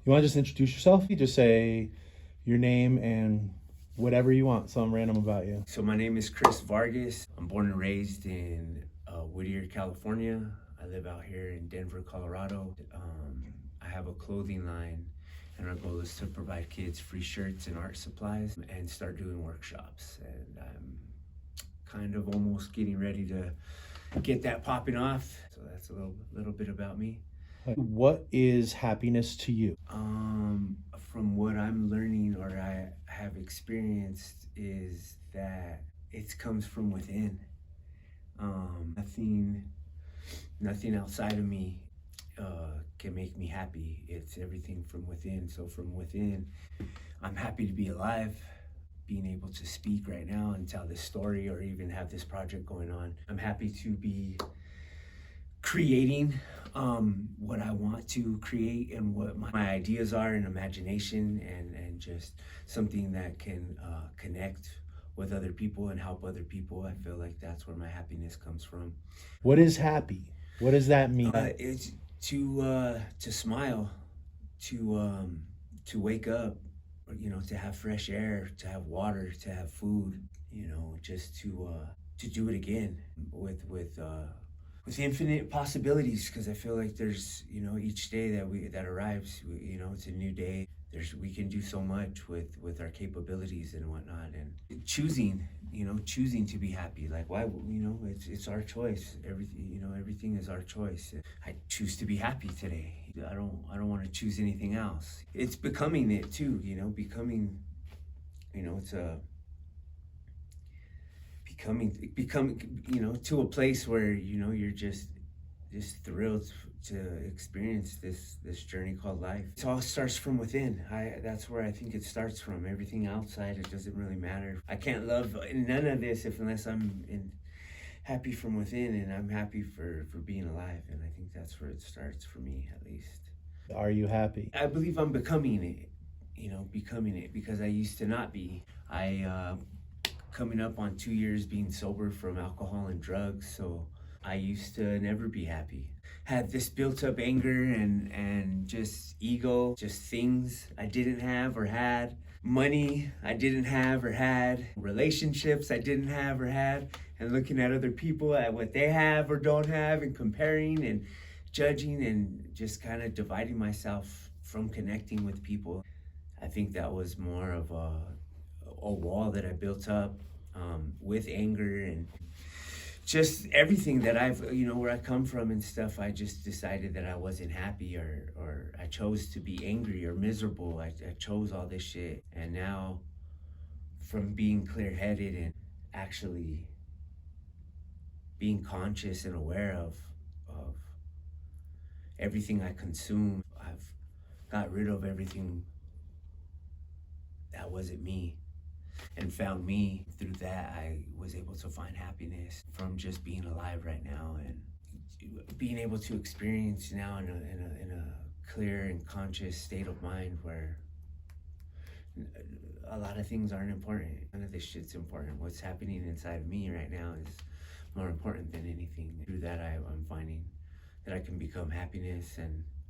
You want to just introduce yourself? You just say your name and whatever you want, something random about you. So my name is Chris Vargas. I'm born and raised in Whittier, California. I live out here in Denver, Colorado. I have a clothing line, and our goal is to provide kids free shirts and art supplies and start doing workshops. And I'm kind of almost getting ready to get that popping off. So that's a little bit about me. What is happiness to you? From what I'm learning or I have experienced is that it comes from within. Nothing outside of me can make me happy. It's everything from within. So from within, I'm happy to be alive, being able to speak right now and tell this story or even have this project going on. I'm happy to be creating what I want to create and what my ideas are and imagination and just something that can connect with other people and help other people. I feel like that's where my happiness comes from. What is happy? What does that mean? It's to smile, to wake up, to have fresh air, to have water, to have food, just to do it again with infinite possibilities, because I feel like there's, each day that arrives, it's a new day. We can do so much with our capabilities and whatnot, and choosing to be happy. Like, why, it's our choice. Everything is our choice. I choose to be happy today. I don't want to choose anything else. It's becoming it too, it's becoming to a place where you're just thrilled to experience this journey called life. It all starts from within. That's where I think it starts from. Everything outside, it doesn't really matter. I can't love none of this unless I'm happy from within, and I'm happy for being alive. And I think that's where it starts for me, at least. Are you happy? I believe I'm becoming it, because I used to not be. Coming up on 2 years being sober from alcohol and drugs, so I used to never be happy. Had this built up anger and just ego, just things I didn't have or had, money I didn't have or had, relationships I didn't have or had, and looking at other people at what they have or don't have and comparing and judging and just kind of dividing myself from connecting with people. I think that was more of a wall that I built up with anger and just everything that I've, where I come from and stuff. I just decided that I wasn't happy or I chose to be angry or miserable. I chose all this shit. And now, from being clear-headed and actually being conscious and aware of everything I consume, I've got rid of everything that wasn't me, and found me. Through that, I was able to find happiness from just being alive right now and being able to experience now in a clear and conscious state of mind where a lot of things aren't important. None of this shit's important. What's happening inside of me right now is more important than anything. Through that, I'm finding that I can become happiness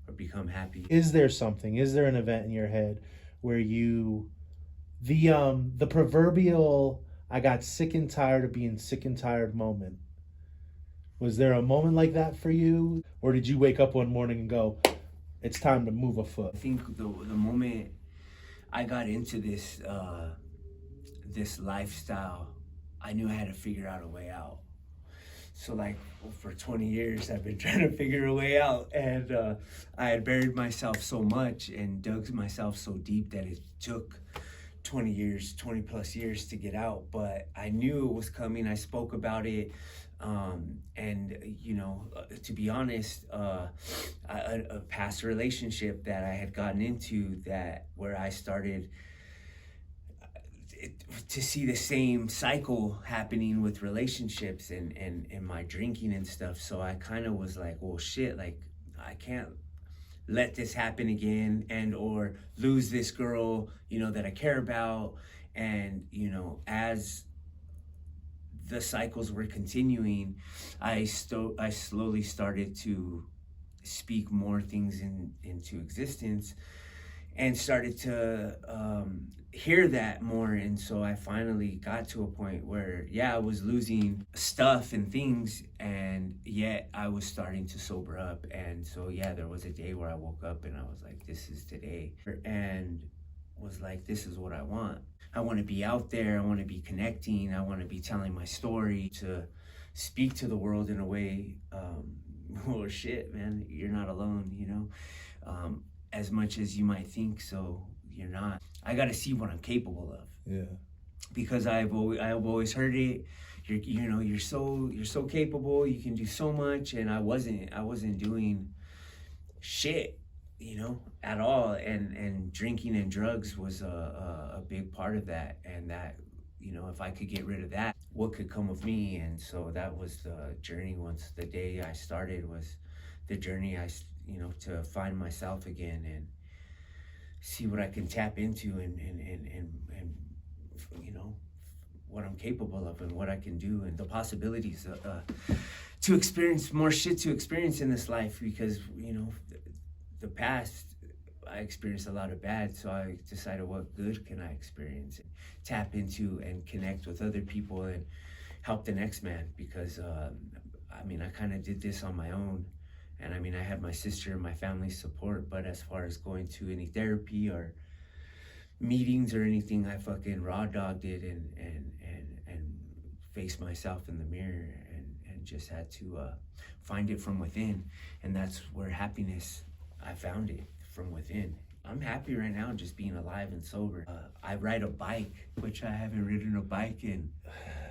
or become happy. Is there an event in your head where the proverbial I got sick and tired of being sick and tired moment? Was there a moment like that for you? Or did you wake up one morning and go, it's time to move a foot? I think the moment I got into this lifestyle, I knew I had to figure out a way out. So for 20 years, I've been trying to figure a way out. And I had buried myself so much and dug myself so deep that it took 20 plus years to get out. But I knew it was coming. I spoke about it. To be honest, a past relationship that I had gotten into, where I started to see the same cycle happening with relationships and my drinking and stuff. So I kind of was like, well, shit, like I can't let this happen again and or lose this girl, that I care about. And, as the cycles were continuing, I slowly started to speak more things into existence and started to hear that more. And so I finally got to a point where, yeah, I was losing stuff and things, and yet I was starting to sober up. And so, yeah, there was a day where I woke up and I was like, this is today. And was like, this is what I want. I want to be out there. I want to be connecting. I want to be telling my story, to speak to the world in a way. Oh, shit, man, you're not alone, you know? As much as you might think so, you're not. I got to see what I'm capable of. Yeah. Because I've always heard it. You're so capable. You can do so much, and I wasn't doing shit, at all. And drinking and drugs was a big part of that. And that, if I could get rid of that, what could come of me? And so that was the journey. Once the day I started was the journey, to find myself again and see what I can tap into, and what I'm capable of and what I can do, and the possibilities to experience more shit to experience in this life. Because the past, I experienced a lot of bad, so I decided, what good can I experience, and tap into and connect with other people and help the next man. Because I kind of did this on my own. And I had my sister and my family's support, but as far as going to any therapy or meetings or anything, I fucking raw dogged it and faced myself in the mirror, and just had to find it from within. And that's where happiness, I found it from within. I'm happy right now just being alive and sober. I ride a bike, which I haven't ridden a bike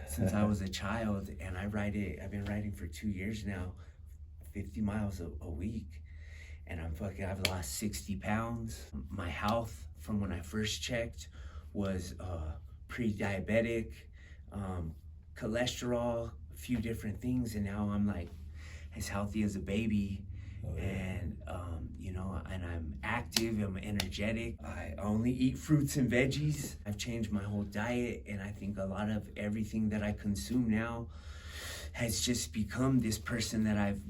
since I was a child, and I've been riding for 2 years now. 50 miles a week, and I've lost 60 pounds. My health from when I first checked was pre-diabetic, cholesterol, a few different things, and now I'm like as healthy as a baby. And and I'm active, I'm energetic. I only eat fruits and veggies. I've changed my whole diet, and I think a lot of everything that I consume now has just become this person that have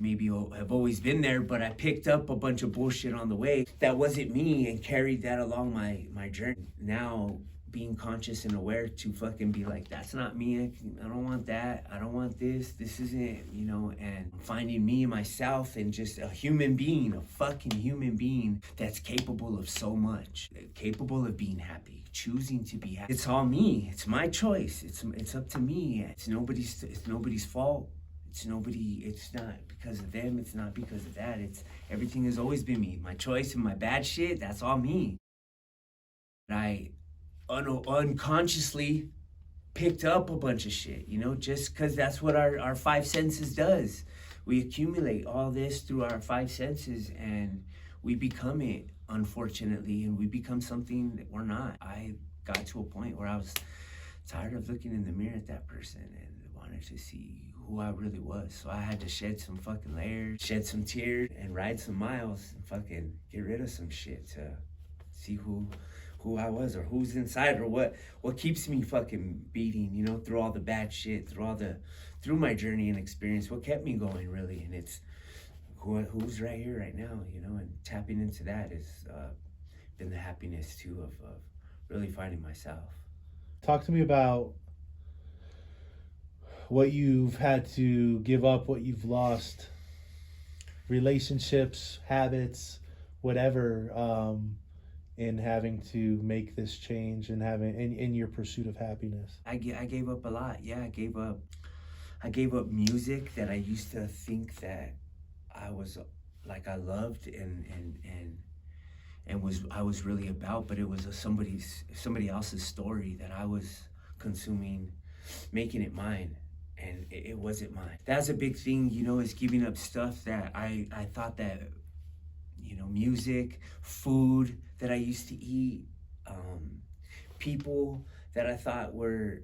always been there, but I picked up a bunch of bullshit on the way that wasn't me, and carried that along my journey. Now, being conscious and aware to fucking be like, that's not me, I don't want that, I don't want this isn't, and finding me, myself, and just a human being, a fucking human being that's capable of so much, capable of being happy, choosing to be happy. It's all me. It's my choice. It's up to me. It's nobody's fault. It's not because of them. It's not because of that. Everything has always been me. My choice and my bad shit, that's all me. I unconsciously picked up a bunch of shit, just because that's what our five senses does. We accumulate all this through our five senses, and we become it, unfortunately, and we become something that we're not. I got to a point where I was tired of looking in the mirror at that person and wanted to see who I really was. So I had to shed some fucking layers, shed some tears, and ride some miles, and fucking get rid of some shit to see who I was, or who's inside, or what keeps me fucking beating, through all the bad shit, through my journey and experience, what kept me going, really. And it's who's right here right now, and tapping into that has been the happiness too of really finding myself. Talk to me about what you've had to give up, what you've lost, relationships, habits, whatever, in having to make this change and in your pursuit of happiness. I gave up a lot. Yeah, I gave up music that I used to think that I was like, I loved and I was really about, but it was somebody else's story that I was consuming, making it mine, and it wasn't mine. That's a big thing, is giving up stuff that I thought that, music, food that I used to eat, people that I thought were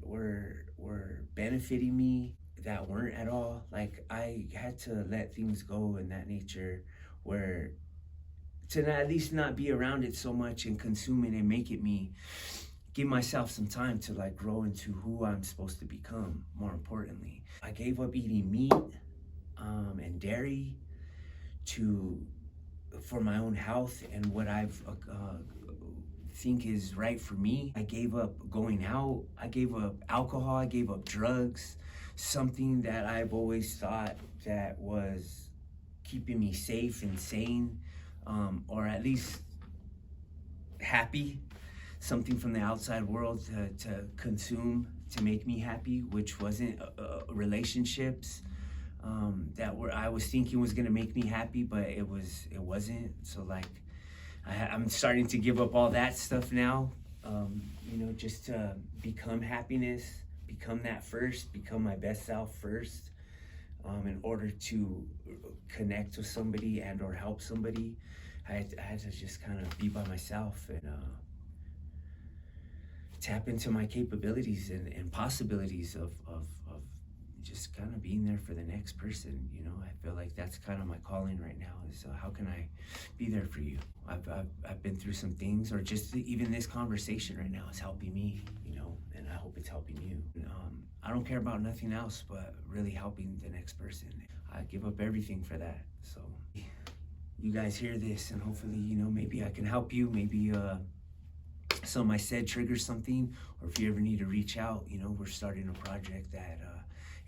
benefiting me that weren't at all. Like, I had to let things go in that nature, where to at least not be around it so much and consume it and make it me. Give myself some time to like grow into who I'm supposed to become. More importantly, I gave up eating meat and dairy for my own health and what I've think is right for me. I gave up going out, I gave up alcohol, I gave up drugs, something that I've always thought that was keeping me safe and sane, or at least happy, something from the outside world to consume to make me happy, which wasn't relationships that were I was thinking was gonna make me happy, but it wasn't. So like I'm starting to give up all that stuff now, just to become happiness, become that first, become my best self first, in order to connect with somebody and or help somebody. I had to just kind of be by myself and tap into my capabilities and possibilities of just kind of being there for the next person. I feel like that's kind of my calling right now is how can I be there for you? I've been through some things, or just even this conversation right now is helping me, and I hope it's helping you. I don't care about nothing else but really helping the next person. I give up everything for that. So you guys hear this and hopefully, maybe I can help you. Maybe some I said triggers something, or if you ever need to reach out, we're starting a project that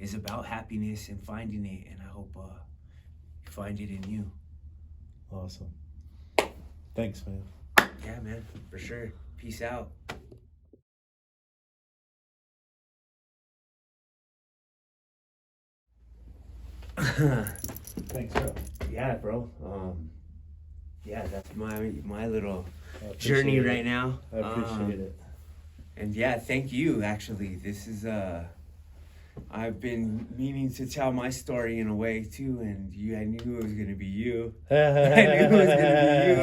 is about happiness and finding it, and I hope you find it in you. Awesome. Thanks, man. Yeah, man, for sure. Peace out. Thanks, bro. Yeah, bro. Yeah, that's my little I appreciate journey it. right now. I appreciate it. And yeah, thank you. Actually, this is I've been meaning to tell my story in a way too, and I knew it was gonna be you. I knew it was gonna be you.